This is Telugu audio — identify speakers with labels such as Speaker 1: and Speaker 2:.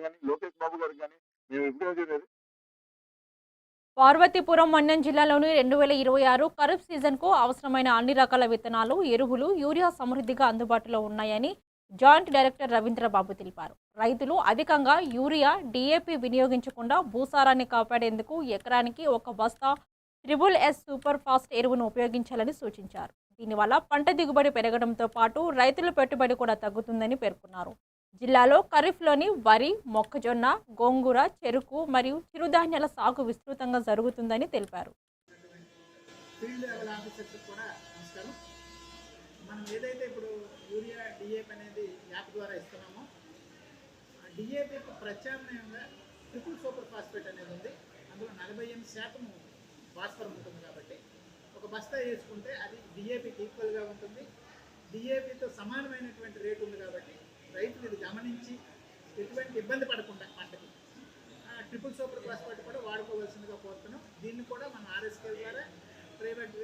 Speaker 1: గానీ, లోకేష్ బాబు గారికి గానీ మేము విజ్ఞప్తి చేసేది
Speaker 2: పార్వతీపురం మన్యం జిల్లాలోని 2026 ఖరీఫ్ సీజన్కు అవసరమైన అన్ని రకాల విత్తనాలు, ఎరువులు, యూరియా సమృద్ధిగా అందుబాటులో ఉన్నాయని జాయింట్ డైరెక్టర్ రవీంద్రబాబు తెలిపారు. రైతులు అధికంగా యూరియా, డీఏపీ వినియోగించకుండా భూసారాన్ని కాపాడేందుకు ఎకరానికి ఒక బస్తా SSS సూపర్ ఫాస్ట్ ఎరువును ఉపయోగించాలని సూచించారు. దీనివల్ల పంట దిగుబడి పెరగడంతో పాటు రైతుల పెట్టుబడి కూడా తగ్గుతుందని పేర్కొన్నారు. జిల్లాలో ఖరీఫ్లోని వరి, మొక్కజొన్న, గోంగూర, చెరుకు మరియు చిరుధాన్యాల సాగు విస్తృతంగా జరుగుతుందని తెలిపారు.
Speaker 3: ఫీల్డ్ లెవెల్ ఆఫీసర్స్ కూడా నమస్కారం. మనం ఏదైతే ఇప్పుడు యూరియా, డిఏపి అనేది యాప్ ద్వారా ఇస్తున్నామో, ఆ డిఏపికి ప్రత్యామ్నాయంగా ట్రిపుల్ సూపర్ ఫాస్ఫేట్ అనేది ఉంది. అందులో 48% ఫాస్ఫరం ఉంటుంది కాబట్టి ఒక బస్తా వేసుకుంటే అది డిఏపికి ఈక్వల్గా ఉంటుంది. డిఏపితో సమానమైనటువంటి రేటు ఉంది కాబట్టి రైతులు ఇది గమనించి ఎటువంటి ఇబ్బంది పడకుండా పంటకి ట్రిపుల్ సూపర్ ఫాస్ఫేట్ కూడా వాడుకోవాల్సిందిగా కోరుతున్నాం. దీన్ని కూడా మన ఆర్ఎస్కే ద్వారా ప్రైవేట్